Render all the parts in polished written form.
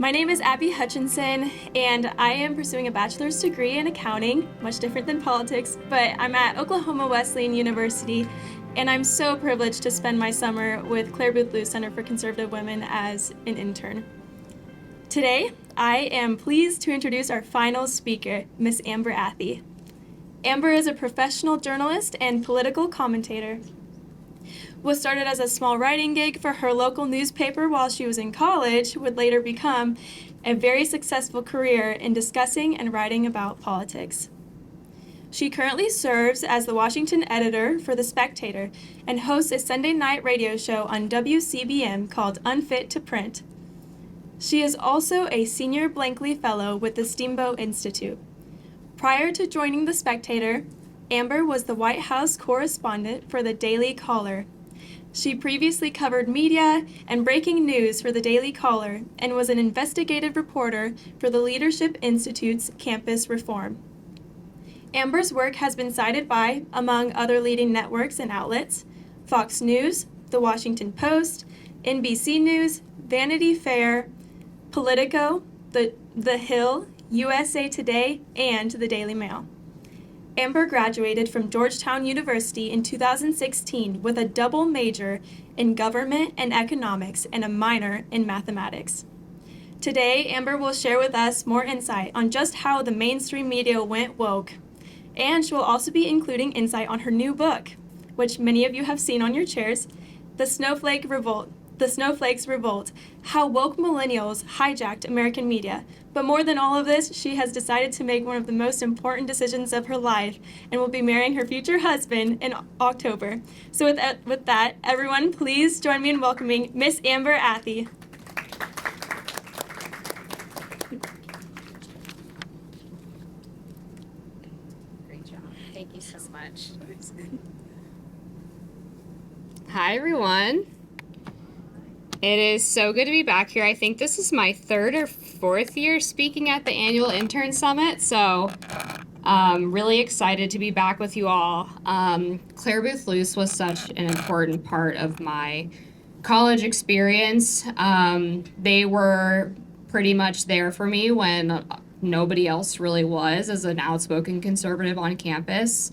My name is Abby Hutchinson, and I am pursuing a bachelor's degree in accounting, much different than politics, but I'm at Oklahoma Wesleyan University, and I'm so privileged to spend my summer with Clare Luce Center for Conservative Women as an intern. Today, I am pleased to introduce our final speaker, Miss Amber Athey. Amber is a professional journalist and political commentator. What started as a small writing gig for her local newspaper while she was in college would later become a very successful career in discussing and writing about politics. She currently serves as the Washington editor for The Spectator and hosts a Sunday night radio show on WCBM called Unfit to Print. She is also a senior Blankley Fellow with the Steamboat Institute. Prior to joining The Spectator, Amber was the White House correspondent for the Daily Caller. She previously covered media and breaking news for the Daily Caller and was an investigative reporter for the Leadership Institute's Campus Reform. Amber's work has been cited by, among other leading networks and outlets, Fox News, The Washington Post, NBC News, Vanity Fair, Politico, The Hill, USA Today, and the Daily Mail. Amber graduated from Georgetown University in 2016 with a double major in government and economics and a minor in mathematics. Today, Amber will share with us more insight on just how the mainstream media went woke, and she will also be including insight on her new book, which many of you have seen on your chairs, The Snowflakes Revolt, How Woke Millennials Hijacked American Media. But more than all of this, she has decided to make one of the most important decisions of her life and will be marrying her future husband in October. So with that, everyone, please join me in welcoming Miss Amber Athey. Great job. Thank you so much. Hi, everyone. It is so good to be back here. I think this is my third or fourth year speaking at the annual Intern Summit, so really excited to be back with you all. Clare Luce was such an important part of my college experience. They were pretty much there for me when nobody else really was as an outspoken conservative on campus.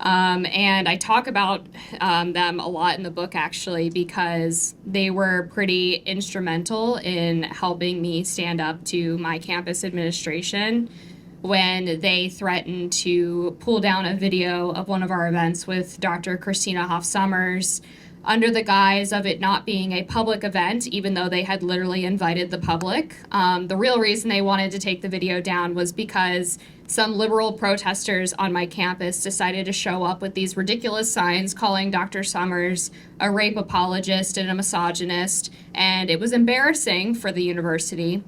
And I talk about them a lot in the book, actually, because they were pretty instrumental in helping me stand up to my campus administration when they threatened to pull down a video of one of our events with Dr. Christina Hoff Sommers under the guise of it not being a public event, even though they had literally invited the public. The real reason they wanted to take the video down was because some liberal protesters on my campus decided to show up with these ridiculous signs calling Dr. Sommers a rape apologist and a misogynist, and it was embarrassing for the university.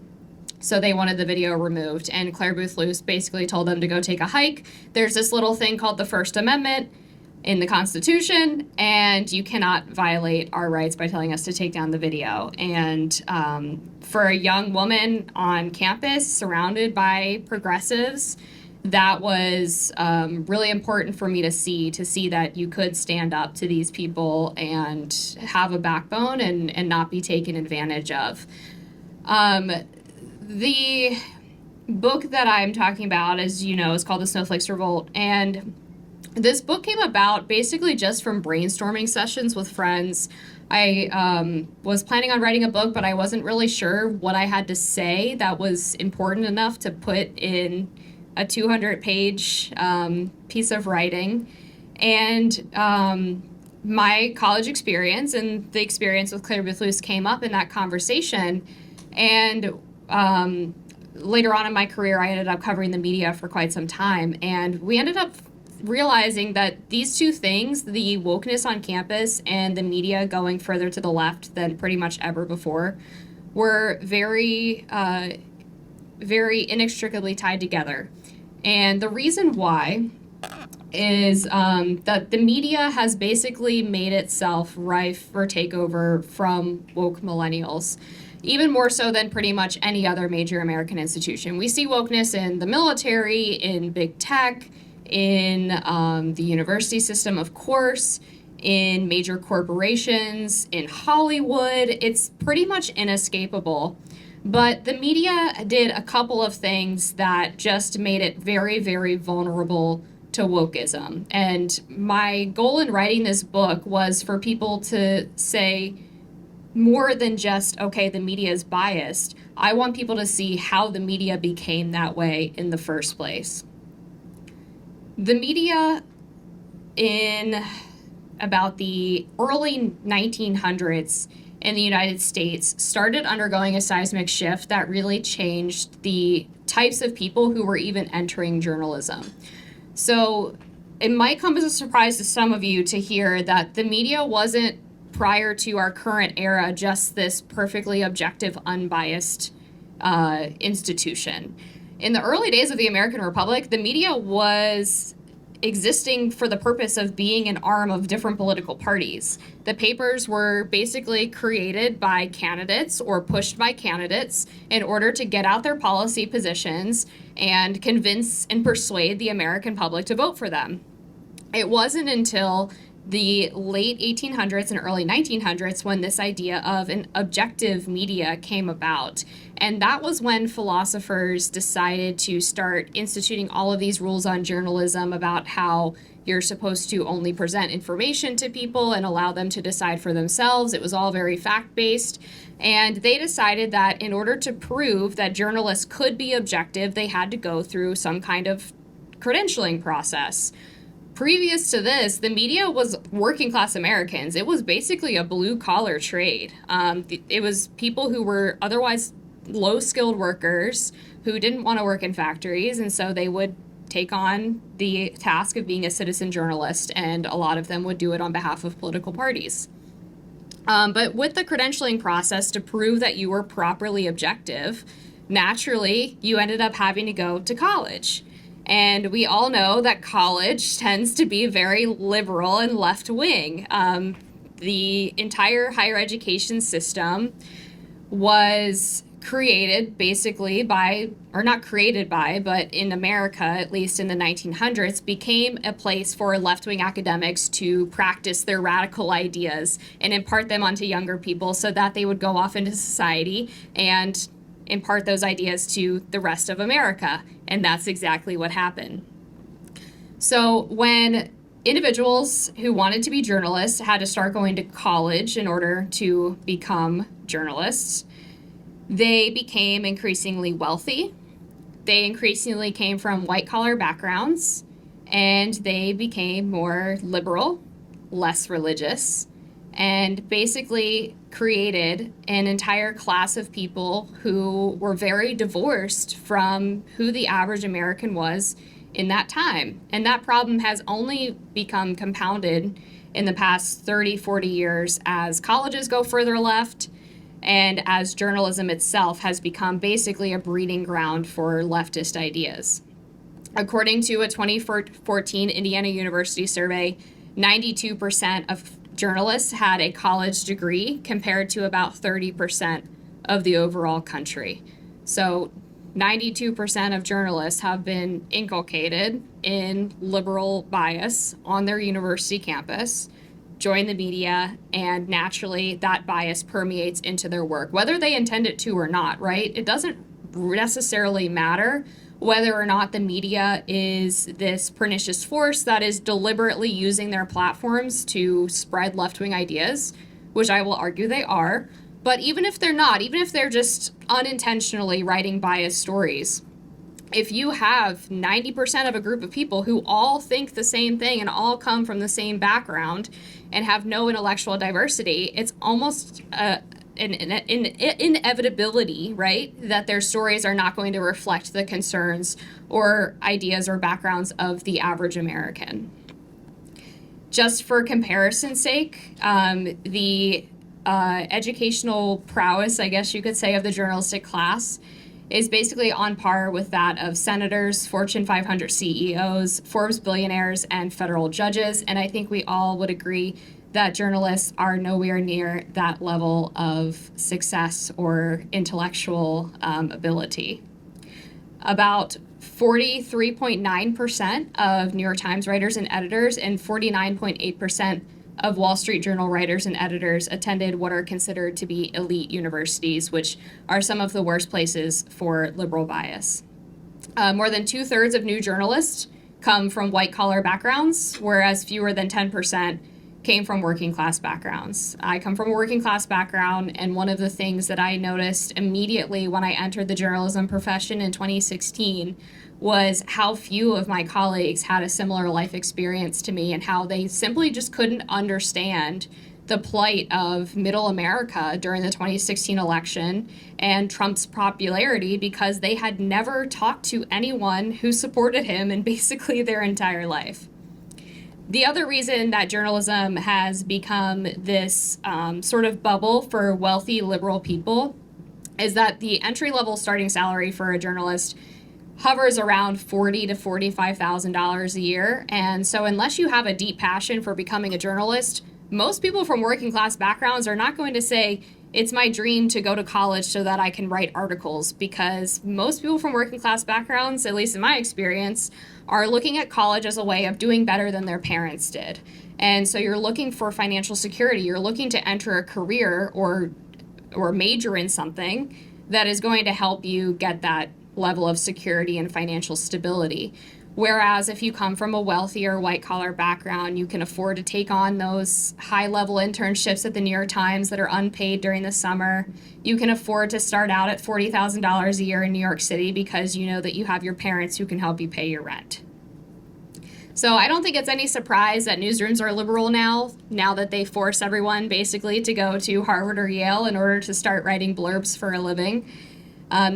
So they wanted the video removed, and Clare Luce basically told them to go take a hike. There's this little thing called the First Amendment in the Constitution, and you cannot violate our rights by telling us to take down the video. And for a young woman on campus surrounded by progressives, that was really important for me to see that you could stand up to these people and have a backbone and not be taken advantage of. The book that I'm talking about, as you know, is called The Snowflakes Revolt, and this book came about basically just from brainstorming sessions with friends. I was planning on writing a book, but I wasn't really sure what I had to say that was important enough to put in a 200-page piece of writing. And my college experience and the experience with Clare Luce came up in that conversation. And later on in my career, I ended up covering the media for quite some time. And we ended up realizing that these two things, the wokeness on campus and the media going further to the left than pretty much ever before, were very, very inextricably tied together. And the reason why is that the media has basically made itself rife for takeover from woke millennials, even more so than pretty much any other major American institution. We see wokeness in the military, in big tech, in the university system, of course, in major corporations, in Hollywood. It's pretty much inescapable. But the media did a couple of things that just made it very, very vulnerable to wokeism. And my goal in writing this book was for people to say more than just, okay, the media is biased. I want people to see how the media became that way in the first place. The media in about the early 1900s in the United States started undergoing a seismic shift that really changed the types of people who were even entering journalism. So it might come as a surprise to some of you to hear that the media wasn't, prior to our current era, just this perfectly objective, unbiased institution. In the early days of the American Republic, the media was existing for the purpose of being an arm of different political parties. The papers were basically created by candidates or pushed by candidates in order to get out their policy positions and convince and persuade the American public to vote for them. It wasn't until the late 1800s and early 1900s when this idea of an objective media came about. And that was when philosophers decided to start instituting all of these rules on journalism about how you're supposed to only present information to people and allow them to decide for themselves. It was all very fact-based. And they decided that in order to prove that journalists could be objective, they had to go through some kind of credentialing process. Previous to this, the media was working class Americans. It was basically a blue collar trade. It was people who were otherwise low skilled workers who didn't want to work in factories, and so they would take on the task of being a citizen journalist, and a lot of them would do it on behalf of political parties. But with the credentialing process to prove that you were properly objective, naturally, you ended up having to go to college. And we all know that college tends to be very liberal and left-wing. The entire higher education system was created basically by, or not created by, but in America, at least in the 1900s, became a place for left-wing academics to practice their radical ideas and impart them onto younger people so that they would go off into society and impart those ideas to the rest of America. And that's exactly what happened. So when individuals who wanted to be journalists had to start going to college in order to become journalists, they became increasingly wealthy. They increasingly came from white-collar backgrounds, and they became more liberal, less religious, and basically created an entire class of people who were very divorced from who the average American was in that time. And that problem has only become compounded in the past 30, 40 years as colleges go further left and as journalism itself has become basically a breeding ground for leftist ideas. According to a 2014 Indiana University survey, 92% of journalists had a college degree compared to about 30% of the overall country. So 92% of journalists have been inculcated in liberal bias on their university campus, join the media, and naturally that bias permeates into their work, whether they intend it to or not, right? It doesn't necessarily matter whether or not the media is this pernicious force that is deliberately using their platforms to spread left-wing ideas, which I will argue they are. But even if they're not, even if they're just unintentionally writing biased stories, if you have 90% of a group of people who all think the same thing and all come from the same background and have no intellectual diversity, it's almost an inevitability, right, that their stories are not going to reflect the concerns or ideas or backgrounds of the average American. Just for comparison's sake, the educational prowess, I guess you could say, of the journalistic class is basically on par with that of senators, Fortune 500 CEOs, Forbes billionaires, and federal judges. And I think we all would agree that journalists are nowhere near that level of success or intellectual ability. About 43.9% of New York Times writers and editors and 49.8% of Wall Street Journal writers and editors attended what are considered to be elite universities, which are some of the worst places for liberal bias. More than 2/3 of new journalists come from white-collar backgrounds, whereas fewer than 10% came from working-class backgrounds. I come from a working-class background, and one of the things that I noticed immediately when I entered the journalism profession in 2016 was how few of my colleagues had a similar life experience to me and how they simply just couldn't understand the plight of middle America during the 2016 election and Trump's popularity because they had never talked to anyone who supported him in basically their entire life. The other reason that journalism has become this sort of bubble for wealthy liberal people is that the entry-level starting salary for a journalist hovers around $40,000 to $45,000 a year. And so unless you have a deep passion for becoming a journalist, most people from working class backgrounds are not going to say, it's my dream to go to college so that I can write articles, because most people from working class backgrounds, at least in my experience, are looking at college as a way of doing better than their parents did. And so you're looking for financial security. You're looking to enter a career or major in something that is going to help you get that level of security and financial stability. Whereas if you come from a wealthier white-collar background, you can afford to take on those high-level internships at the New York Times that are unpaid during the summer. You can afford to start out at $40,000 a year in New York City because you know that you have your parents who can help you pay your rent. So I don't think it's any surprise that newsrooms are liberal now that they force everyone basically to go to Harvard or Yale in order to start writing blurbs for a living.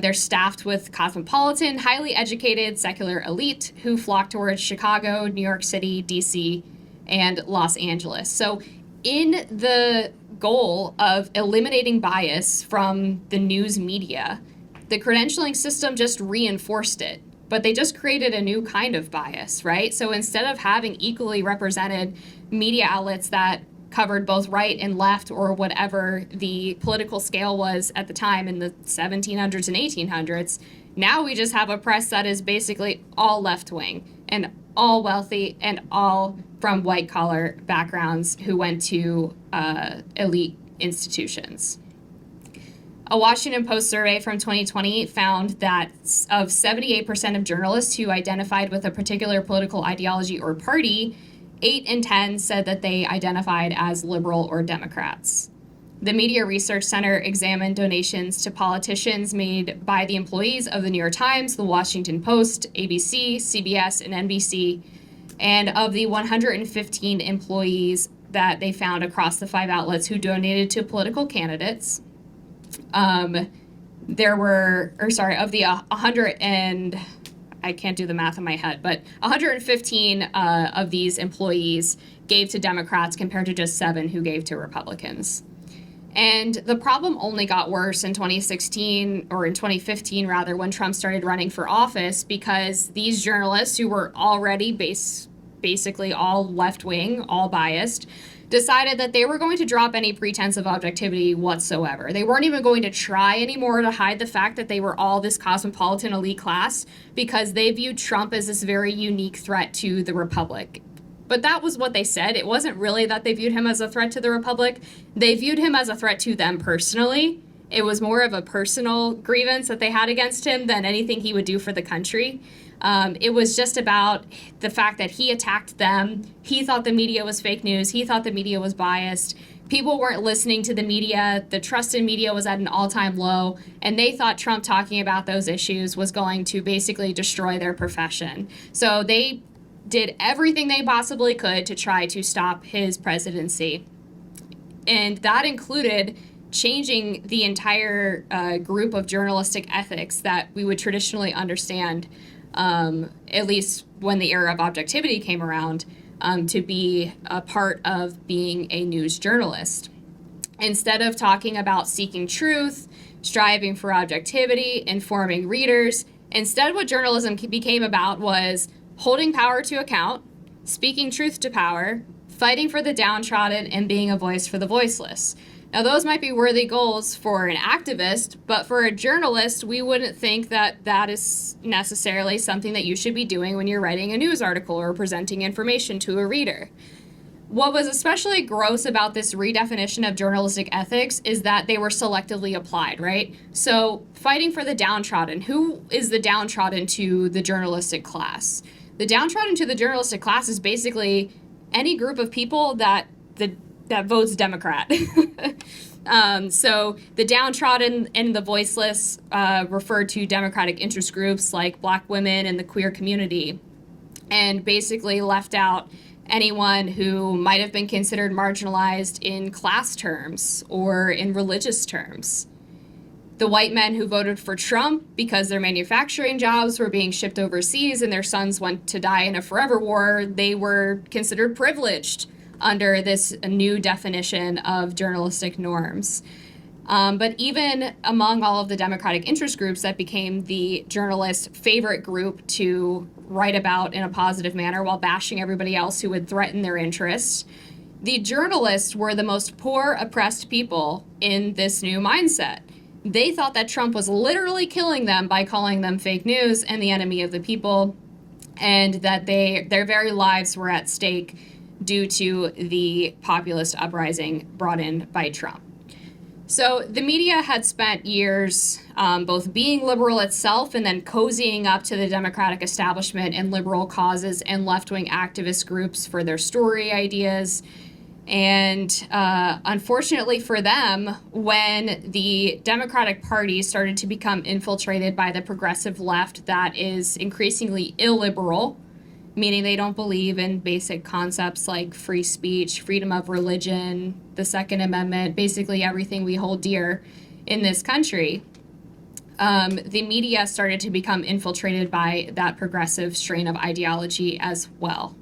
They're staffed with cosmopolitan, highly educated, secular elite who flock towards Chicago, New York City, DC, and Los Angeles. So in the goal of eliminating bias from the news media, the credentialing system just reinforced it, but they just created a new kind of bias, right? So instead of having equally represented media outlets that covered both right and left or whatever the political scale was at the time in the 1700s and 1800s, now we just have a press that is basically all left-wing and all wealthy and all from white-collar backgrounds who went to elite institutions. A Washington Post survey from 2020 found that of 78% of journalists who identified with a particular political ideology or party, 8 in 10 said that they identified as liberal or Democrats. The Media Research Center examined donations to politicians made by the employees of the New York Times, the Washington Post, ABC, CBS, and NBC. And of the 115 employees that they found across the 5 outlets who donated to political candidates, of the 100 and I can't do the math in my head, but 115 of these employees gave to Democrats compared to just 7 who gave to Republicans. And the problem only got worse in 2016, or in 2015 rather, when Trump started running for office, because these journalists who were already basically all left-wing, all biased, decided that they were going to drop any pretense of objectivity whatsoever. They weren't even going to try anymore to hide the fact that they were all this cosmopolitan elite class, because they viewed Trump as this very unique threat to the Republic. But that was what they said. It wasn't really that they viewed him as a threat to the Republic. They viewed him as a threat to them personally. It was more of a personal grievance that they had against him than anything he would do for the country. It was just about the fact that he attacked them. He thought the media was fake news. He thought the media was biased. People weren't listening to the media. The trust in media was at an all-time low. And they thought Trump talking about those issues was going to basically destroy their profession. So they did everything they possibly could to try to stop his presidency. And that included changing the entire group of journalistic ethics that we would traditionally understand, at least when the era of objectivity came around, to be a part of being a news journalist. Instead of talking about seeking truth, striving for objectivity, informing readers, instead what journalism became about was holding power to account, speaking truth to power, fighting for the downtrodden, and being a voice for the voiceless. Now, those might be worthy goals for an activist, but for a journalist, we wouldn't think that that is necessarily something that you should be doing when you're writing a news article or presenting information to a reader. What was especially gross about this redefinition of journalistic ethics is that they were selectively applied, right? So, fighting for the downtrodden. Who is the downtrodden to the journalistic class? The downtrodden to the journalistic class is basically any group of people that votes Democrat. So the downtrodden and the voiceless refer to Democratic interest groups like Black women and the queer community, and basically left out anyone who might have been considered marginalized in class terms or in religious terms. The white men who voted for Trump because their manufacturing jobs were being shipped overseas and their sons went to die in a forever war, they were considered privileged under this new definition of journalistic norms. But even among all of the Democratic interest groups that became the journalists' favorite group to write about in a positive manner while bashing everybody else who would threaten their interests, the journalists were the most poor, oppressed people in this new mindset. They thought that Trump was literally killing them by calling them fake news and the enemy of the people, and that their very lives were at stake due to the populist uprising brought in by Trump. So the media had spent years both being liberal itself and then cozying up to the Democratic establishment and liberal causes and left-wing activist groups for their story ideas. And unfortunately for them, when the Democratic Party started to become infiltrated by the progressive left that is increasingly illiberal, meaning they don't believe in basic concepts like free speech, freedom of religion, the Second Amendment, basically everything we hold dear in this country, the media started to become infiltrated by that progressive strain of ideology as well.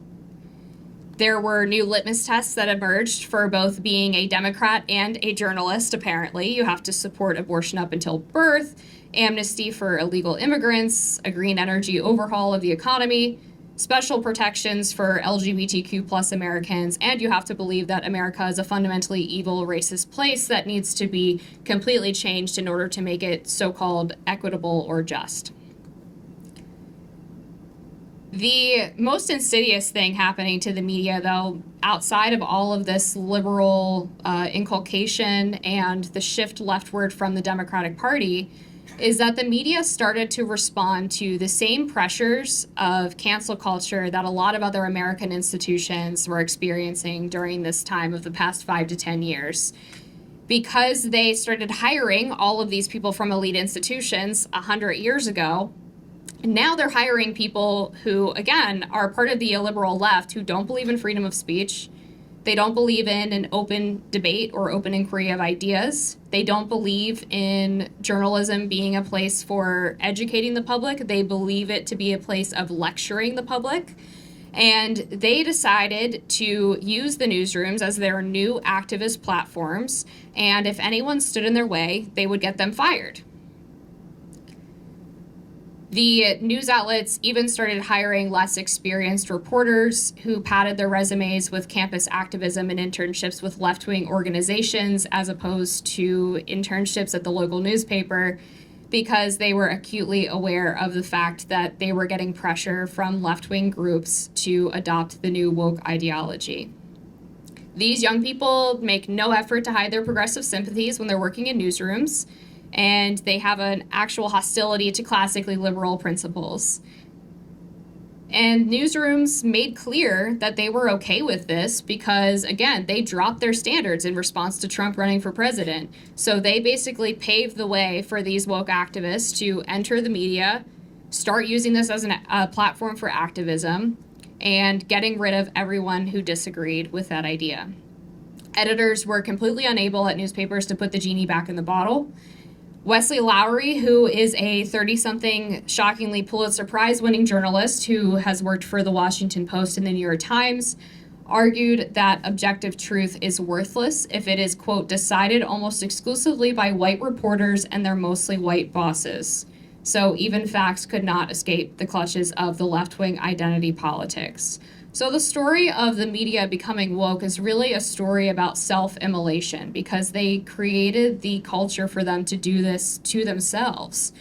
There were new litmus tests that emerged for both being a Democrat and a journalist, apparently. You have to support abortion up until birth, amnesty for illegal immigrants, a green energy overhaul of the economy, special protections for LGBTQ plus Americans, and you have to believe that America is a fundamentally evil, racist place that needs to be completely changed in order to make it so-called equitable or just. The most insidious thing happening to the media, though, outside of all of this liberal inculcation and the shift leftward from the Democratic Party, is that the media started to respond to the same pressures of cancel culture that a lot of other American institutions were experiencing during this time of the past 5 to 10 years. Because they started hiring all of these people from elite institutions 100 years ago, now they're hiring people who, again, are part of the illiberal left who don't believe in freedom of speech. They don't believe in an open debate or open inquiry of ideas. They don't believe in journalism being a place for educating the public. They believe it to be a place of lecturing the public. And they decided to use the newsrooms as their new activist platforms. And if anyone stood in their way, they would get them fired. The news outlets even started hiring less experienced reporters who padded their resumes with campus activism and internships with left-wing organizations as opposed to internships at the local newspaper, because they were acutely aware of the fact that they were getting pressure from left-wing groups to adopt the new woke ideology. These young people make no effort to hide their progressive sympathies when they're working in newsrooms, and they have an actual hostility to classically liberal principles. And newsrooms made clear that they were okay with this because, again, they dropped their standards in response to Trump running for president. So they basically paved the way for these woke activists to enter the media, start using this as a platform for activism, and getting rid of everyone who disagreed with that idea. Editors were completely unable at newspapers to put the genie back in the bottle. Wesley Lowery, who is a 30-something, shockingly Pulitzer Prize-winning journalist who has worked for the Washington Post and the New York Times, argued that objective truth is worthless if it is, quote, decided almost exclusively by white reporters and their mostly white bosses. So even facts could not escape the clutches of the left-wing identity politics. So the story of the media becoming woke is really a story about self-immolation because they created the culture for them to do this to themselves.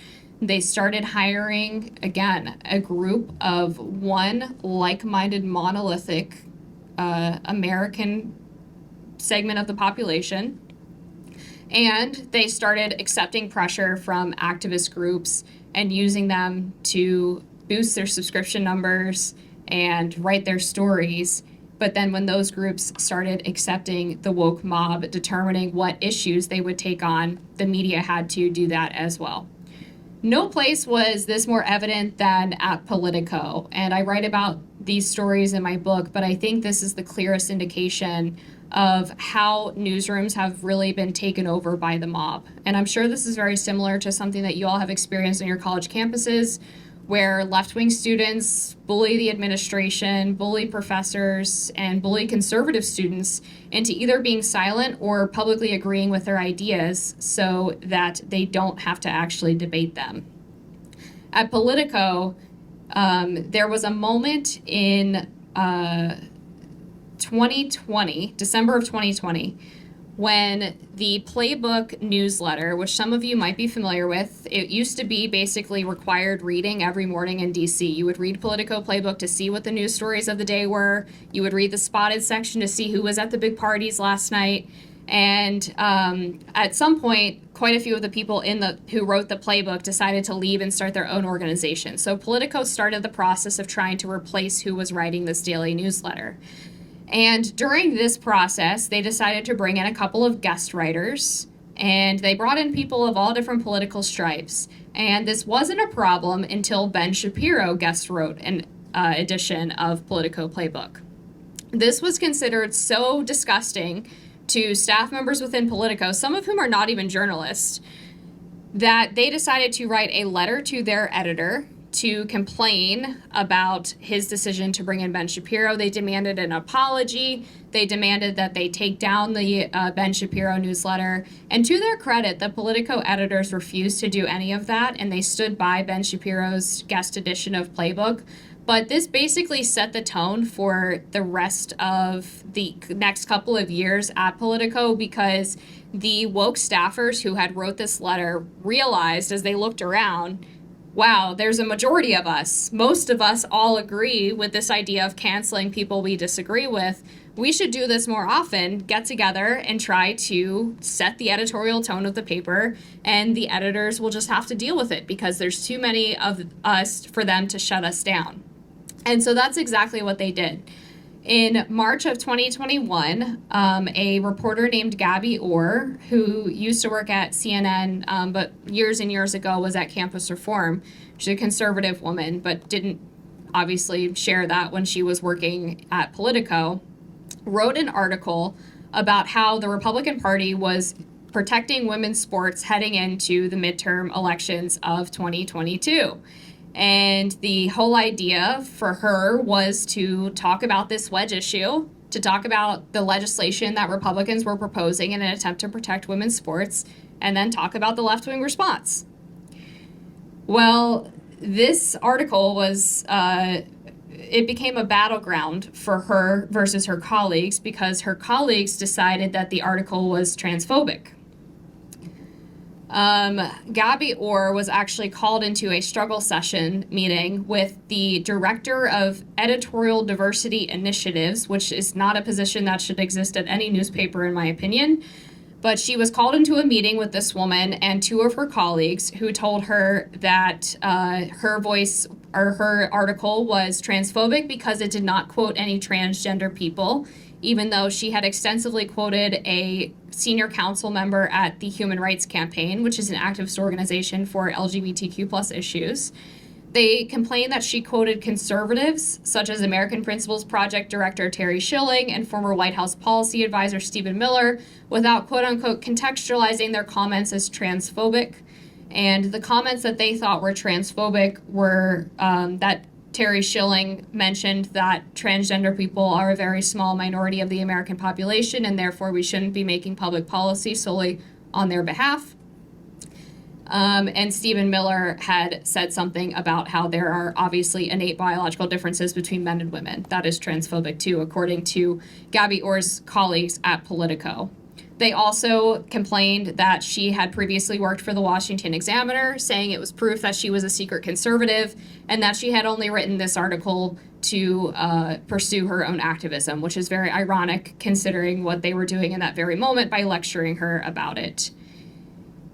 They started hiring, again, a group of one like-minded monolithic American segment of the population. And they started accepting pressure from activist groups and using them to boost their subscription numbers and write their stories. But then when those groups started accepting the woke mob, determining what issues they would take on, the media had to do that as well. No place was this more evident than at Politico. And I write about these stories in my book, but I think this is the clearest indication of how newsrooms have really been taken over by the mob. And I'm sure this is very similar to something that you all have experienced on your college campuses, where left-wing students bully the administration, bully professors, and bully conservative students into either being silent or publicly agreeing with their ideas so that they don't have to actually debate them. At Politico, there was a moment in 2020, December of 2020, when the Playbook newsletter, which some of you might be familiar with, it used to be basically required reading every morning in DC. You would read Politico Playbook to see what the news stories of the day were. You would read the spotted section to see who was at the big parties last night. And at some point, quite a few of the people who wrote the playbook decided to leave and start their own organization. So Politico started the process of trying to replace who was writing this daily newsletter. And during this process, they decided to bring in a couple of guest writers, and they brought in people of all different political stripes. And this wasn't a problem until Ben Shapiro guest wrote an edition of Politico Playbook. This was considered so disgusting to staff members within Politico, some of whom are not even journalists, that they decided to write a letter to their editor to complain about his decision to bring in Ben Shapiro. They demanded an apology. They demanded that they take down the Ben Shapiro newsletter. And to their credit, the Politico editors refused to do any of that, and they stood by Ben Shapiro's guest edition of Playbook. But this basically set the tone for the rest of the next couple of years at Politico, because the woke staffers who had wrote this letter realized as they looked around, wow, there's a majority of us. Most of us all agree with this idea of canceling people we disagree with. We should do this more often, get together and try to set the editorial tone of the paper, and the editors will just have to deal with it because there's too many of us for them to shut us down. And so that's exactly what they did. In March of 2021, a reporter named Gabby Orr, who used to work at CNN, but years and years ago was at Campus Reform. She's a conservative woman, but didn't obviously share that when she was working at Politico, wrote an article about how the Republican Party was protecting women's sports heading into the midterm elections of 2022. And the whole idea for her was to talk about this wedge issue, to talk about the legislation that Republicans were proposing in an attempt to protect women's sports, and then talk about the left-wing response. Well, this article was, it became a battleground for her versus her colleagues, because her colleagues decided that the article was transphobic. Gabby Orr was actually called into a struggle session meeting with the director of editorial diversity initiatives, which is not a position that should exist at any newspaper, in my opinion. But she was called into a meeting with this woman and two of her colleagues, who told her that her voice or her article was transphobic because it did not quote any transgender people, even though she had extensively quoted a senior council member at the Human Rights Campaign, which is an activist organization for LGBTQ plus issues. They complained that she quoted conservatives, such as American Principles Project Director Terry Schilling and former White House policy advisor Stephen Miller, without quote-unquote contextualizing their comments as transphobic. And the comments that they thought were transphobic were that Terry Schilling mentioned that transgender people are a very small minority of the American population, and therefore we shouldn't be making public policy solely on their behalf. And Stephen Miller had said something about how there are obviously innate biological differences between men and women. That is transphobic too, according to Gabby Orr's colleagues at Politico. They also complained that she had previously worked for the Washington Examiner, saying it was proof that she was a secret conservative and that she had only written this article to pursue her own activism, which is very ironic considering what they were doing in that very moment by lecturing her about it.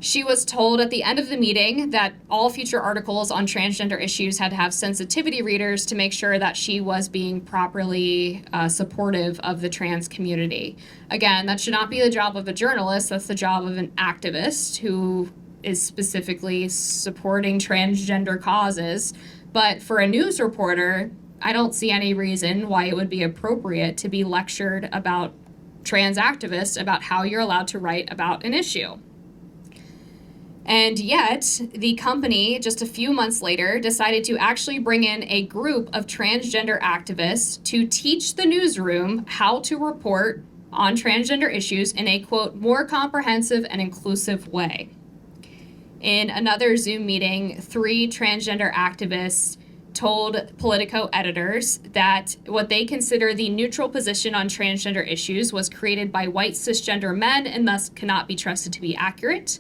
She was told at the end of the meeting that all future articles on transgender issues had to have sensitivity readers to make sure that she was being properly supportive of the trans community. Again, that should not be the job of a journalist. That's the job of an activist who is specifically supporting transgender causes. But for a news reporter, I don't see any reason why it would be appropriate to be lectured about trans activists about how you're allowed to write about an issue. And yet, the company, just a few months later, decided to actually bring in a group of transgender activists to teach the newsroom how to report on transgender issues in a, quote, more comprehensive and inclusive way. In another Zoom meeting, 3 transgender activists told Politico editors that what they consider the neutral position on transgender issues was created by white cisgender men and thus cannot be trusted to be accurate.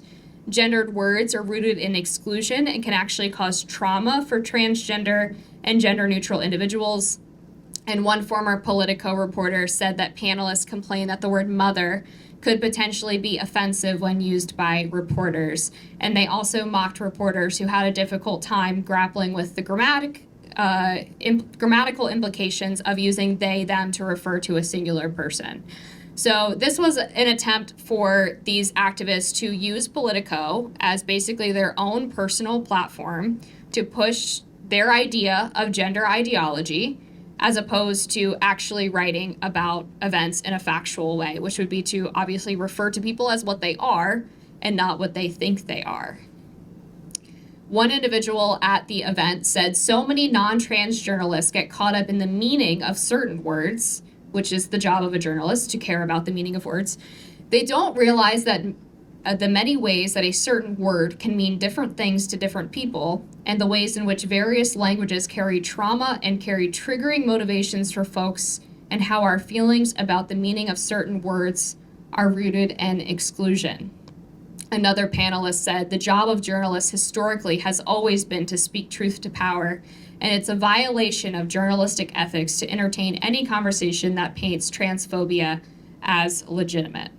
Gendered words are rooted in exclusion and can actually cause trauma for transgender and gender-neutral individuals. And one former Politico reporter said that panelists complained that the word mother could potentially be offensive when used by reporters. And they also mocked reporters who had a difficult time grappling with the grammatical implications of using they, them to refer to a singular person. So this was an attempt for these activists to use Politico as basically their own personal platform to push their idea of gender ideology, as opposed to actually writing about events in a factual way, which would be to obviously refer to people as what they are and not what they think they are. One individual at the event said, "So many non-trans journalists get caught up in the meaning of certain words," which is the job of a journalist, to care about the meaning of words. "They don't realize that the many ways that a certain word can mean different things to different people, and the ways in which various languages carry trauma and carry triggering motivations for folks, and how our feelings about the meaning of certain words are rooted in exclusion." Another panelist said, "The job of journalists historically has always been to speak truth to power, and it's a violation of journalistic ethics to entertain any conversation that paints transphobia as legitimate."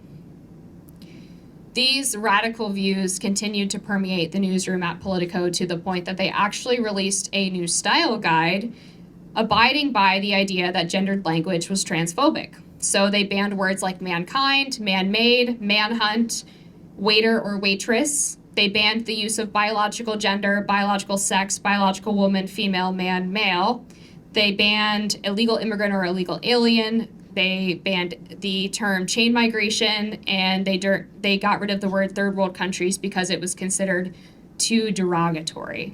These radical views continued to permeate the newsroom at Politico to the point that they actually released a new style guide abiding by the idea that gendered language was transphobic. So they banned words like mankind, man-made, manhunt, waiter or waitress. They banned the use of biological gender, biological sex, biological woman, female, man, male. They banned illegal immigrant or illegal alien. They banned the term chain migration, and they got rid of the word third world countries because it was considered too derogatory.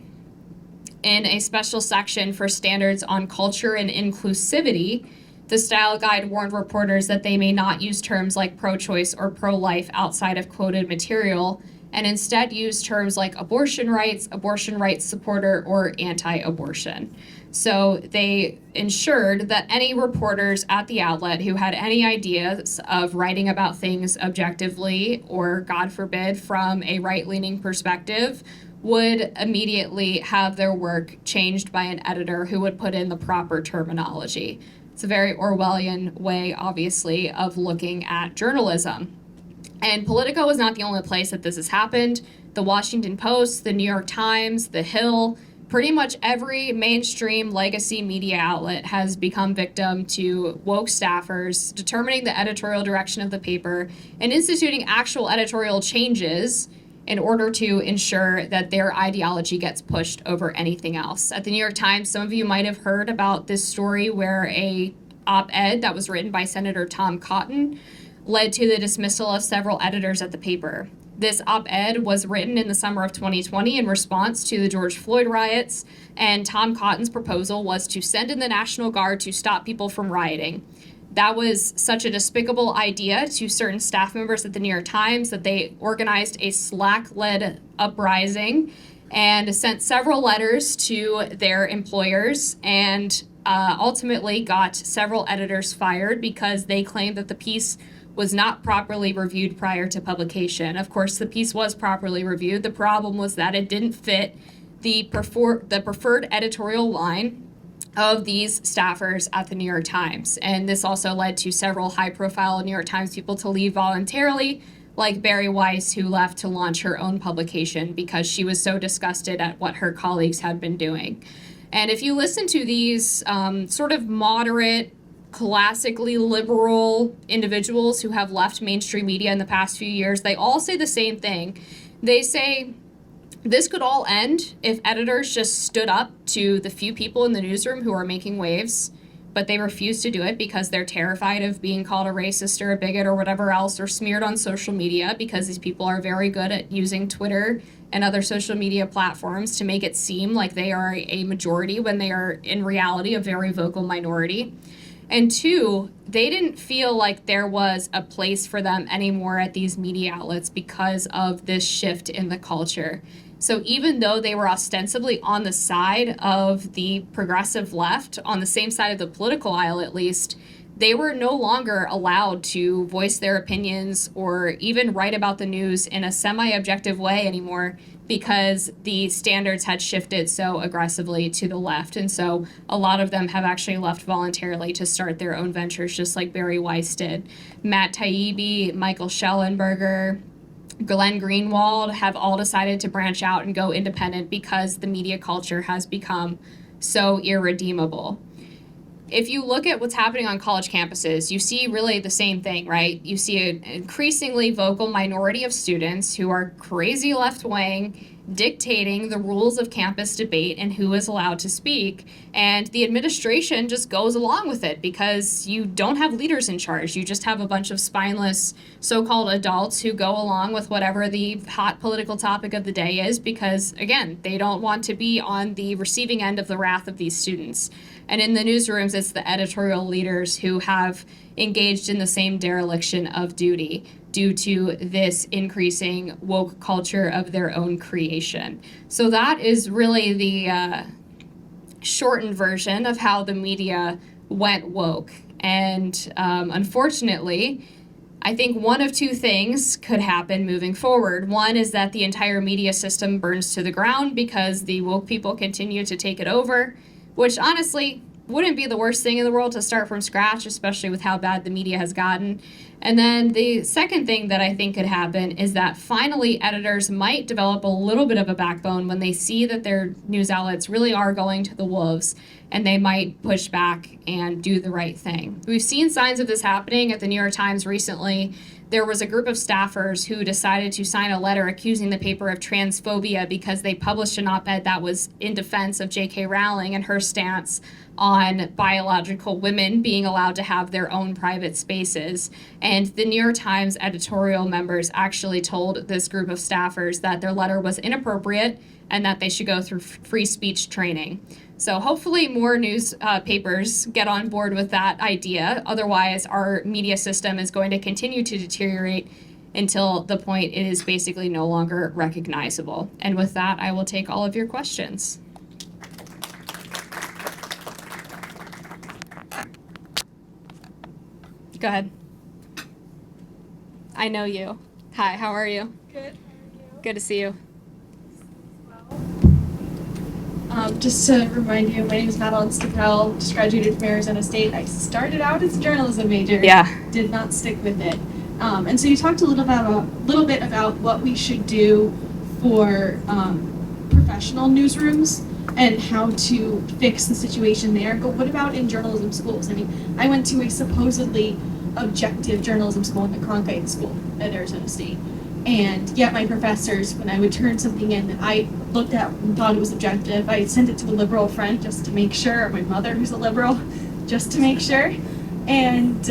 In a special section for standards on culture and inclusivity, the style guide warned reporters that they may not use terms like pro-choice or pro-life outside of quoted material, and instead use terms like abortion rights supporter, or anti-abortion. So they ensured that any reporters at the outlet who had any ideas of writing about things objectively, or God forbid, from a right-leaning perspective, would immediately have their work changed by an editor who would put in the proper terminology. It's a very Orwellian way, obviously, of looking at journalism. And Politico is not the only place that this has happened. The Washington Post, the New York Times, The Hill, pretty much every mainstream legacy media outlet has become victim to woke staffers determining the editorial direction of the paper and instituting actual editorial changes in order to ensure that their ideology gets pushed over anything else. At the New York Times, some of you might have heard about this story where a op-ed that was written by Senator Tom Cotton led to the dismissal of several editors at the paper. This op-ed was written in the summer of 2020 in response to the George Floyd riots, and Tom Cotton's proposal was to send in the National Guard to stop people from rioting. That was such a despicable idea to certain staff members at the New York Times that they organized a Slack-led uprising and sent several letters to their employers, and ultimately got several editors fired because they claimed that the piece was not properly reviewed prior to publication. Of course, the piece was properly reviewed. The problem was that it didn't fit the preferred editorial line of these staffers at the New York Times. And this also led to several high-profile New York Times people to leave voluntarily, like Barry Weiss, who left to launch her own publication because she was so disgusted at what her colleagues had been doing. And if you listen to these sort of moderate, classically liberal individuals who have left mainstream media in the past few years, they all say the same thing. They say, this could all end if editors just stood up to the few people in the newsroom who are making waves, but they refuse to do it because they're terrified of being called a racist or a bigot or whatever else, or smeared on social media, because these people are very good at using Twitter and other social media platforms to make it seem like they are a majority when they are in reality a very vocal minority. And two, they didn't feel like there was a place for them anymore at these media outlets because of this shift in the culture. So even though they were ostensibly on the side of the progressive left, on the same side of the political aisle at least, they were no longer allowed to voice their opinions or even write about the news in a semi-objective way anymore because the standards had shifted so aggressively to the left. And so a lot of them have actually left voluntarily to start their own ventures, just like Barry Weiss did. Matt Taibbi, Michael Schellenberger, Glenn Greenwald have all decided to branch out and go independent because the media culture has become so irredeemable. If you look at what's happening on college campuses, you see really the same thing, right? You see an increasingly vocal minority of students who are crazy left-wing, dictating the rules of campus debate and who is allowed to speak. And the administration just goes along with it because you don't have leaders in charge. You just have a bunch of spineless so-called adults who go along with whatever the hot political topic of the day is because, again, they don't want to be on the receiving end of the wrath of these students. And in the newsrooms, it's the editorial leaders who have engaged in the same dereliction of duty due to this increasing woke culture of their own creation. So that is really the shortened version of how the media went woke. And unfortunately, I think one of two things could happen moving forward. One is that the entire media system burns to the ground because the woke people continue to take it over, which honestly wouldn't be the worst thing in the world to start from scratch, especially with how bad the media has gotten. And then the second thing that I think could happen is that finally editors might develop a little bit of a backbone when they see that their news outlets really are going to the wolves, and they might push back and do the right thing. We've seen signs of this happening at the New York Times recently. There was a group of staffers who decided to sign a letter accusing the paper of transphobia because they published an op-ed that was in defense of J.K. Rowling and her stance on biological women being allowed to have their own private spaces. And the New York Times editorial members actually told this group of staffers that their letter was inappropriate and that they should go through free speech training. So hopefully more newspapers get on board with that idea. Otherwise, our media system is going to continue to deteriorate until the point it is basically no longer recognizable. And with that, I will take all of your questions. Go ahead. I know you. Hi, how are you? Good. How are you? Good to see you. Just to remind you, my name is Madeline Stickel, just graduated from Arizona State. I started out as a journalism major. Yeah. Did not stick with it. And so you talked a little bit about what we should do for professional newsrooms and how to fix the situation there. But what about in journalism schools? I mean, I went to a supposedly objective journalism school in the Cronkite School at Arizona State. And yet my professors, when I would turn something in that I looked at and thought it was objective, I sent it to a liberal friend just to make sure, or my mother who's a liberal, just to make sure. And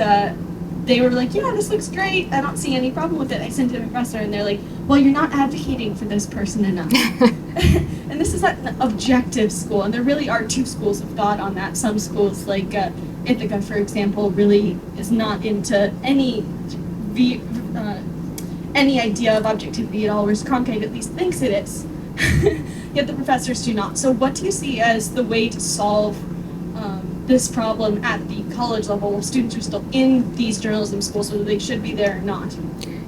they were like, yeah, this looks great. I don't see any problem with it. I sent it to the professor and they're like, well, you're not advocating for this person enough. And this is at an objective school, and there really are two schools of thought on that. Some schools, like Ithaca, for example, really is not into any idea of objectivity at all, whereas Cronkite at least thinks it is. Yet the professors do not. So what do you see as the way to solve this problem at the college level where students are still in these journalism schools, whether they should be there or not?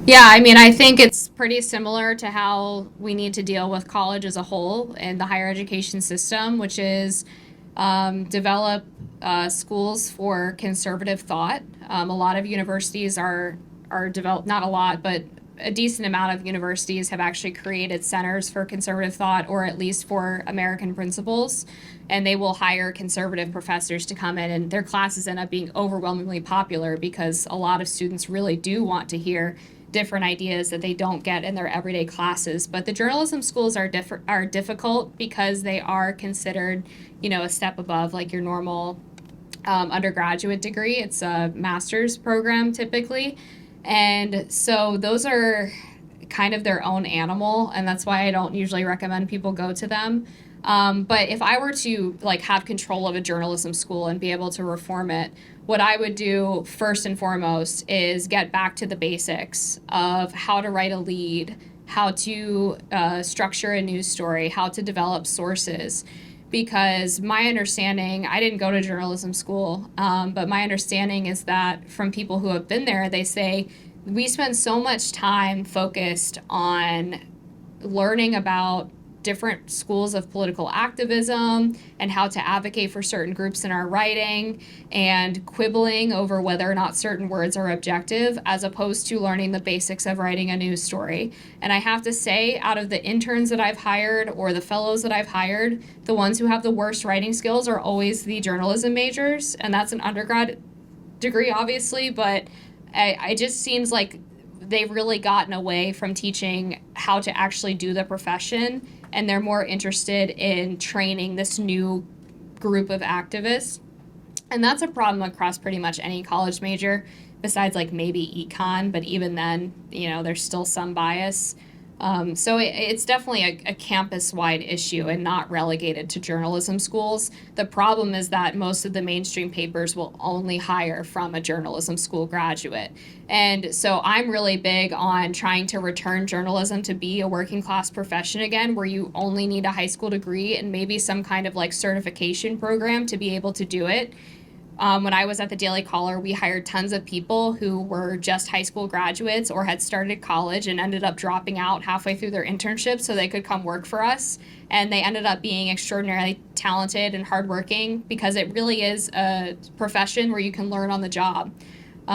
Yeah, I mean, I think it's pretty similar to how we need to deal with college as a whole and the higher education system, which is develop schools for conservative thought. A lot of universities are developed, not a lot, but a decent amount of universities have actually created centers for conservative thought, or at least for American principles, and they will hire conservative professors to come in, and their classes end up being overwhelmingly popular because a lot of students really do want to hear different ideas that they don't get in their everyday classes. But the journalism schools are difficult because they are considered, a step above like your normal undergraduate degree. It's a master's program typically. And so those are kind of their own animal, and that's why I don't usually recommend people go to them. But if I were to have control of a journalism school and be able to reform it, what I would do first and foremost is get back to the basics of how to write a lead, how to structure a news story, how to develop sources. Because my understanding, I didn't go to journalism school, but my understanding is that from people who have been there, they say we spend so much time focused on learning about different schools of political activism and how to advocate for certain groups in our writing and quibbling over whether or not certain words are objective, as opposed to learning the basics of writing a news story. And I have to say, out of the interns that I've hired or the fellows that I've hired, the ones who have the worst writing skills are always the journalism majors, and that's an undergrad degree, obviously, but it just seems like they've really gotten away from teaching how to actually do the profession, and they're more interested in training this new group of activists. And that's a problem across pretty much any college major, besides maybe econ, but even then, there's still some bias. So it's definitely a campus-wide issue and not relegated to journalism schools. The problem is that most of the mainstream papers will only hire from a journalism school graduate. And so I'm really big on trying to return journalism to be a working class profession again, where you only need a high school degree and maybe some kind of certification program to be able to do it. When I was at the Daily Caller, we hired tons of people who were just high school graduates or had started college and ended up dropping out halfway through their internship so they could come work for us. And they ended up being extraordinarily talented and hardworking because it really is a profession where you can learn on the job.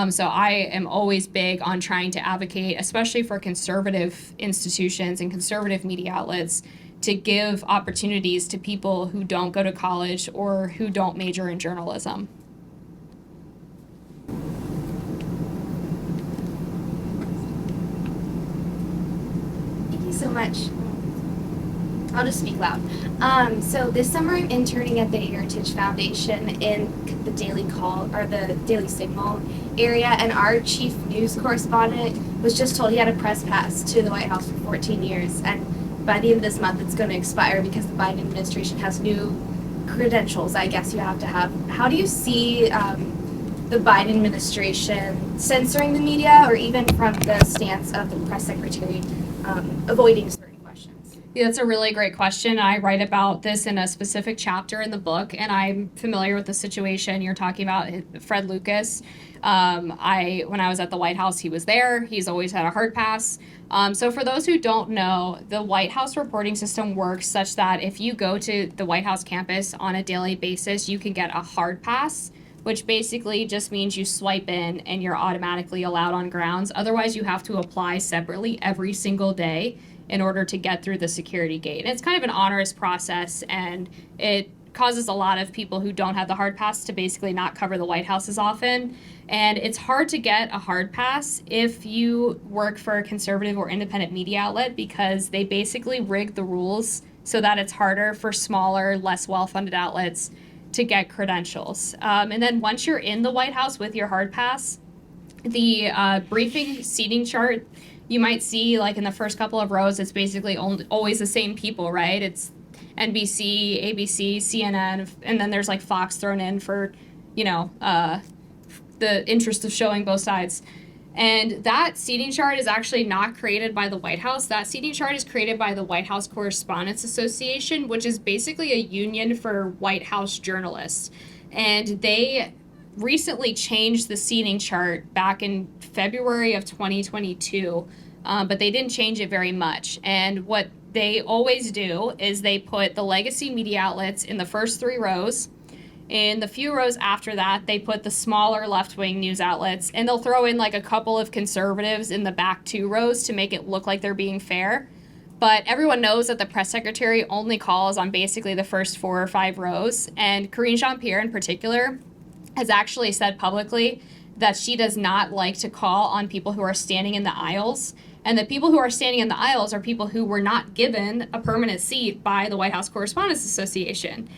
So I am always big on trying to advocate, especially for conservative institutions and conservative media outlets, to give opportunities to people who don't go to college or who don't major in journalism. So much. I'll just speak loud. So this summer I'm interning at the Heritage Foundation in the Daily Call or the Daily Signal area, and our chief news correspondent was just told he had a press pass to the White House for 14 years, and by the end of this month it's going to expire because the Biden administration has new credentials, I guess you have to have. How do you see the Biden administration censoring the media, or even from the stance of the press secretary avoiding certain questions? Yeah, that's a really great question. I write about this in a specific chapter in the book, and I'm familiar with the situation you're talking about. Fred Lucas, when I was at the White House, he was there. He's always had a hard pass. So for those who don't know, the White House reporting system works such that if you go to the White House campus on a daily basis, you can get a hard pass, which basically just means you swipe in and you're automatically allowed on grounds. Otherwise, you have to apply separately every single day in order to get through the security gate. And it's kind of an onerous process, and it causes a lot of people who don't have the hard pass to basically not cover the White House as often. And it's hard to get a hard pass if you work for a conservative or independent media outlet, because they basically rig the rules so that it's harder for smaller, less well-funded outlets to get credentials. And then once you're in the White House with your hard pass, the briefing seating chart, you might see in the first couple of rows, it's basically always the same people, right? It's NBC, ABC, CNN, and then there's Fox thrown in for, the interest of showing both sides. And that seating chart is actually not created by the White House. That seating chart is created by the White House Correspondents Association, which is basically a union for White House journalists. and they recently changed the seating chart back in February of 2022, but they didn't change it very much. And what they always do is they put the legacy media outlets in the first 3 rows. In the few rows after that, they put the smaller left-wing news outlets, and they'll throw in like a couple of conservatives in the back 2 rows to make it look like they're being fair. But everyone knows that the press secretary only calls on basically the first 4 or 5 rows, and Karine Jean-Pierre in particular has actually said publicly that she does not like to call on people who are standing in the aisles. And the people who are standing in the aisles are people who were not given a permanent seat by the White House Correspondents Association.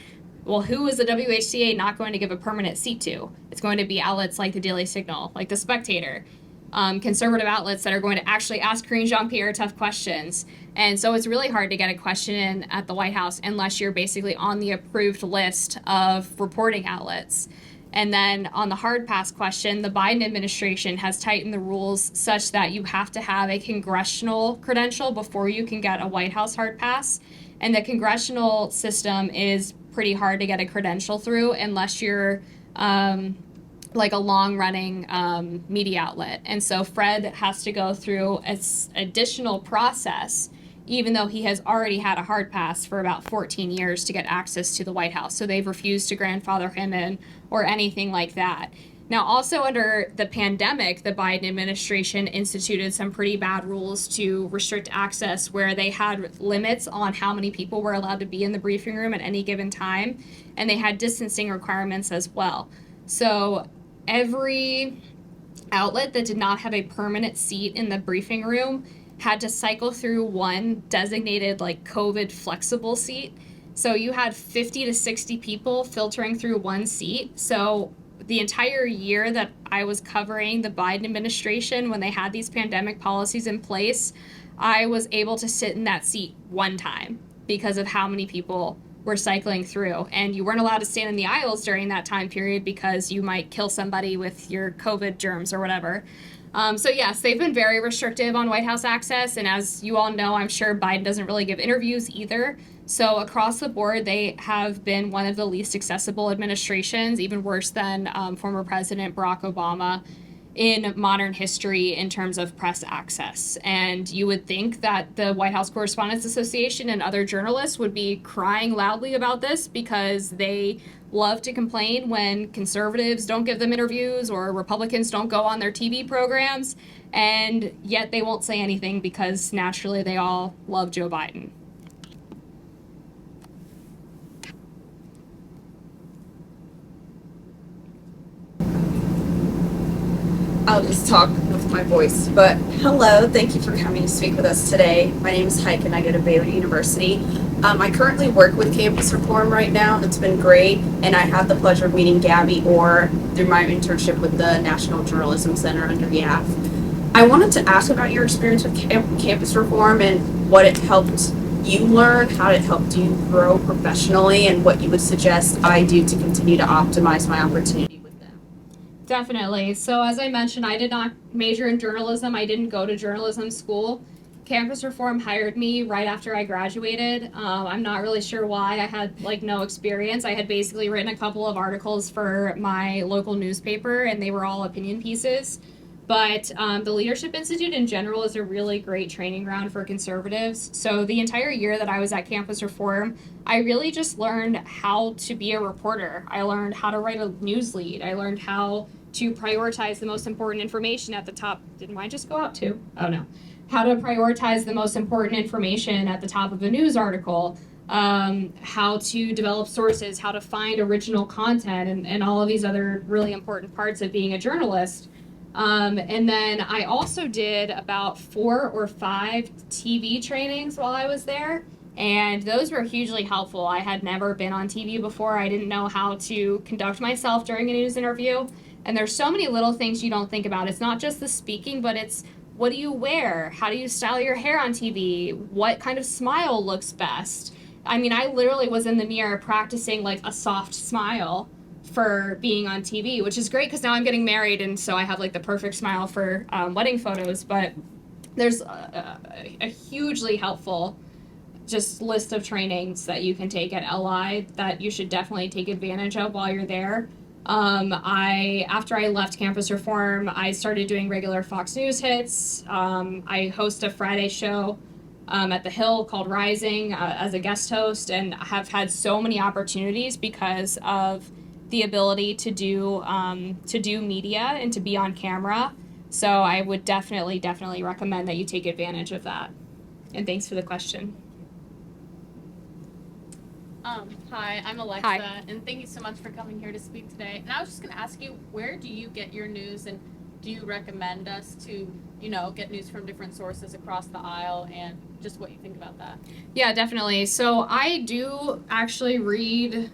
Well, who is the WHCA not going to give a permanent seat to? It's going to be outlets like the Daily Signal, like the Spectator, conservative outlets that are going to actually ask Karine Jean-Pierre tough questions. And so it's really hard to get a question in at the White House unless you're basically on the approved list of reporting outlets. And then on the hard pass question, the Biden administration has tightened the rules such that you have to have a congressional credential before you can get a White House hard pass. And the congressional system is pretty hard to get a credential through unless you're like a long-running media outlet. And so Fred has to go through an additional process, even though he has already had a hard pass for about 14 years to get access to the White House. So they've refused to grandfather him in or anything like that. Now, also under the pandemic, the Biden administration instituted some pretty bad rules to restrict access, where they had limits on how many people were allowed to be in the briefing room at any given time, and they had distancing requirements as well. So every outlet that did not have a permanent seat in the briefing room had to cycle through one designated like COVID flexible seat. So you had 50 to 60 people filtering through one seat. So the entire year that I was covering the Biden administration, when they had these pandemic policies in place, I was able to sit in that seat one time because of how many people were cycling through. And you weren't allowed to stand in the aisles during that time period because you might kill somebody with your COVID germs or whatever. So yes, they've been very restrictive on White House access. And as you all know, I'm sure Biden doesn't really give interviews either. So across the board, they have been one of the least accessible administrations, even worse than former President Barack Obama in modern history in terms of press access. And you would think that the White House Correspondents Association and other journalists would be crying loudly about this, because they love to complain when conservatives don't give them interviews or Republicans don't go on their TV programs, and yet they won't say anything because naturally they all love Joe Biden. I'll just talk with my voice. But hello, thank you for coming to speak with us today. My name is Hijacked and I go to Baylor University. I currently work with Campus Reform right now. It's been great, and I had the pleasure of meeting Gabby Orr through my internship with the National Journalism Center under YAF. I wanted to ask about your experience with Campus Reform and what it helped you learn, how it helped you grow professionally, and what you would suggest I do to continue to optimize my opportunity with them. Definitely. So as I mentioned, I did not major in journalism. I didn't go to journalism school. Campus Reform hired me right after I graduated. I'm not really sure why. I had no experience. I had basically written a couple of articles for my local newspaper, and they were all opinion pieces. But the Leadership Institute in general is a really great training ground for conservatives. So the entire year that I was at Campus Reform, I really just learned how to be a reporter. I learned how to write a news lead. I learned how to prioritize the most important information at the top. Did mine just go out too? Oh no. How to prioritize the most important information at the top of a news article, how to develop sources, how to find original content, and all of these other really important parts of being a journalist. And then I also did about 4 or 5 TV trainings while I was there, and those were hugely helpful. I had never been on TV before. I didn't know how to conduct myself during a news interview, and there's so many little things you don't think about. It's not just the speaking, but it's what do you wear? How do you style your hair on TV? What kind of smile looks best? I mean, I literally was in the mirror practicing a soft smile for being on TV, which is great because now I'm getting married, and so I have the perfect smile for wedding photos. But there's a hugely helpful just list of trainings that you can take at LI that you should definitely take advantage of while you're there. After I left Campus Reform, I started doing regular Fox News hits. I host a Friday show at the Hill called Rising as a guest host, and have had so many opportunities because of the ability to do media and to be on camera. So I would definitely recommend that you take advantage of that. And thanks for the question. Hi, I'm Alexa, Hi. and thank you so much for coming here to speak today. And I was just going to ask you, where do you get your news, and do you recommend us to, get news from different sources across the aisle, and just what you think about that? Yeah, definitely. So I do actually read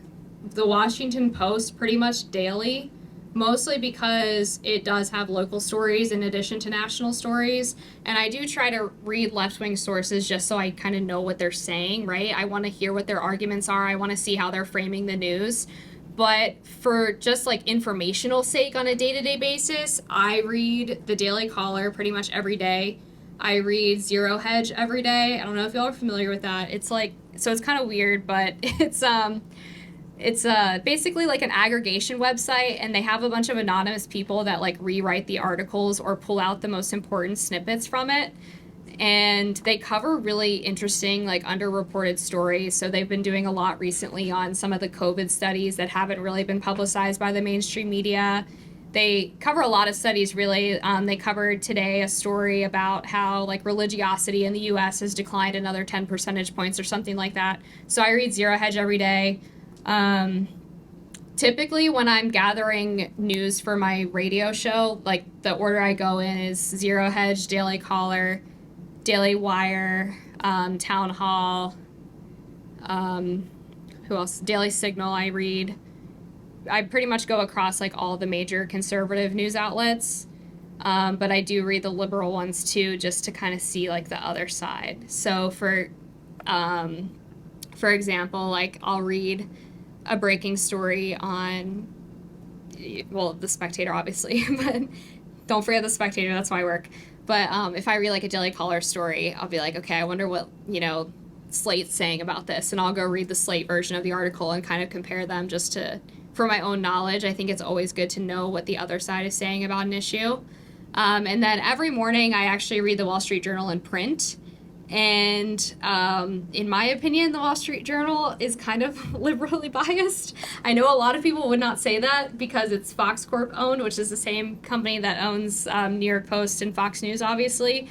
the Washington Post pretty much daily, mostly because it does have local stories in addition to national stories. And I do try to read left-wing sources just so I kind of know what they're saying, right? I want to hear what their arguments are. I want to see how they're framing the news. But for just like informational sake on a day-to-day basis, I read the Daily Caller pretty much every day. I read Zero Hedge every day. I don't know if y'all are familiar with that. It's like, so it's kind of weird, but it's basically like an aggregation website, and they have a bunch of anonymous people that like rewrite the articles or pull out the most important snippets from it. And they cover really interesting, like underreported stories. So they've been doing a lot recently on some of the COVID studies that haven't really been publicized by the mainstream media. They cover a lot of studies, really. They covered today a story about how like religiosity in the U.S. has declined another 10 percentage points or something like that. So I read Zero Hedge every day. Typically when I'm gathering news for my radio show, like the order I go in is Zero Hedge, Daily Caller, Daily Wire, Town Hall, who else? Daily Signal I read. I pretty much go across like all the major conservative news outlets, but I do read the liberal ones too, just to kind of see like the other side. So for example, like I'll read a breaking story on, well, the Spectator obviously, but don't forget the Spectator, that's my work. But if I read like a Daily Caller story, I'll be like, okay, I wonder what, Slate's saying about this. And I'll go read the Slate version of the article and kind of compare them just for my own knowledge. I think it's always good to know what the other side is saying about an issue. And then every morning I actually read the Wall Street Journal in print. And in my opinion, the Wall Street Journal is kind of liberally biased. I know a lot of people would not say that because it's Fox Corp owned, which is the same company that owns New York Post and Fox News, obviously.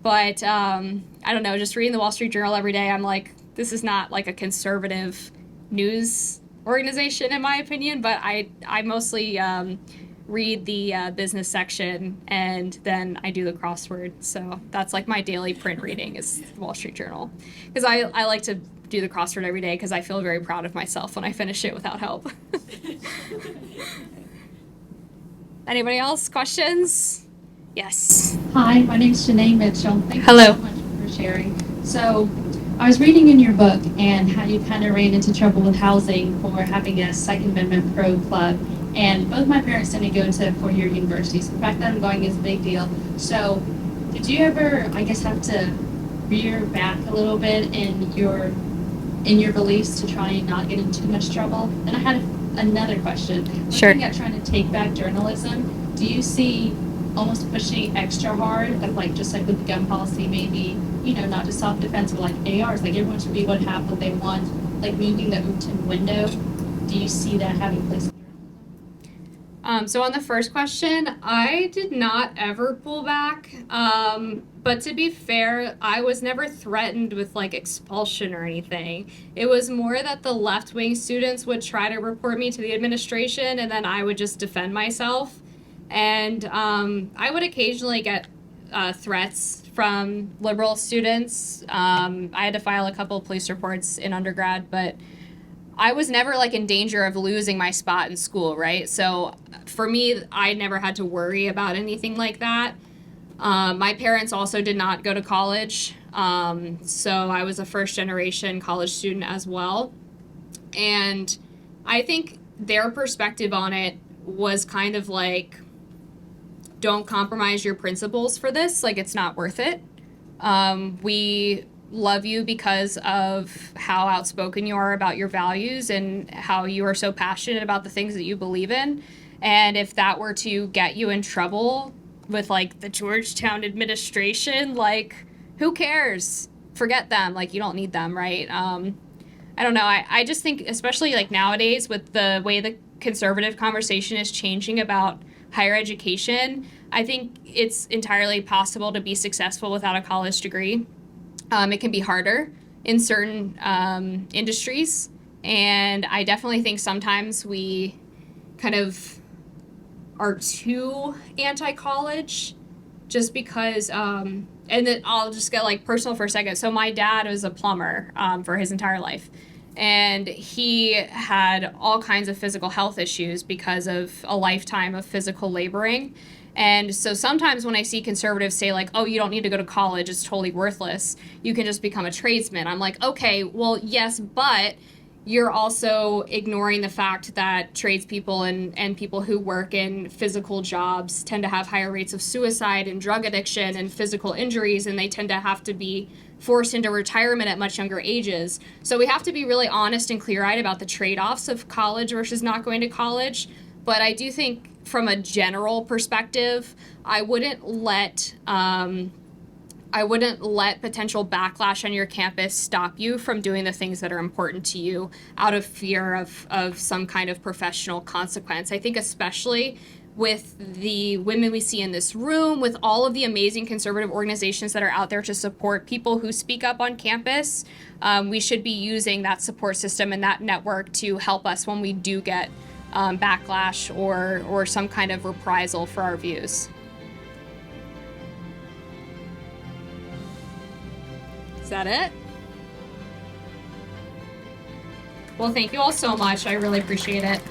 But I don't know, just reading the Wall Street Journal every day, I'm like, this is not like a conservative news organization in my opinion, but I mostly read the business section, and then I do the crossword. So that's like my daily print reading is the Wall Street Journal, because I like to do the crossword every day because I feel very proud of myself when I finish it without help. Anybody else? Questions? Yes. Hi, my name's Janae Mitchell. Thank Hello. you so much for sharing. So, I was reading in your book and how you kind of ran into trouble with housing for having a Second Amendment pro club. And both my parents didn't go to four-year universities. The fact that I'm going is a big deal. So, did you ever, I guess, have to rear back a little bit in your beliefs to try and not get in too much trouble? And I had another question. Sure. Looking at trying to take back journalism, do you see almost pushing extra hard, like just like with the gun policy, maybe, not just self-defense, but like ARs, like everyone should be able to have what they want, like moving the open window? Do you see that having place? So on the first question, I did not ever pull back. But to be fair, I was never threatened with like expulsion or anything. It was more that the left-wing students would try to report me to the administration, and then I would just defend myself. And I would occasionally get threats from liberal students. I had to file a couple of police reports in undergrad, but I was never like in danger of losing my spot in school, right? So for me, I never had to worry about anything like that. My parents also did not go to college, so I was a first-generation college student as well. And I think their perspective on it was kind of like, don't compromise your principles for this, like it's not worth it. We love you because of how outspoken you are about your values and how you are so passionate about the things that you believe in. And if that were to get you in trouble with like the Georgetown administration, like who cares? Forget them. Like you don't need them, right? I don't know. I just think, especially like nowadays with the way the conservative conversation is changing about higher education, I think it's entirely possible to be successful without a college degree. It can be harder in certain industries. And I definitely think sometimes we kind of are too anti-college just because, and then I'll just get like personal for a second. So my dad was a plumber for his entire life. And he had all kinds of physical health issues because of a lifetime of physical laboring. And so sometimes when I see conservatives say like, oh, you don't need to go to college, it's totally worthless, you can just become a tradesman. I'm like, okay, well, yes, but you're also ignoring the fact that tradespeople and people who work in physical jobs tend to have higher rates of suicide and drug addiction and physical injuries, and they tend to have to be forced into retirement at much younger ages. So we have to be really honest and clear-eyed about the trade-offs of college versus not going to college. But I do think from a general perspective, I wouldn't let potential backlash on your campus stop you from doing the things that are important to you out of fear of some kind of professional consequence. I think especially with the women we see in this room, with all of the amazing conservative organizations that are out there to support people who speak up on campus, we should be using that support system and that network to help us when we do get backlash or some kind of reprisal for our views. Is that it? Well, thank you all so much. I really appreciate it.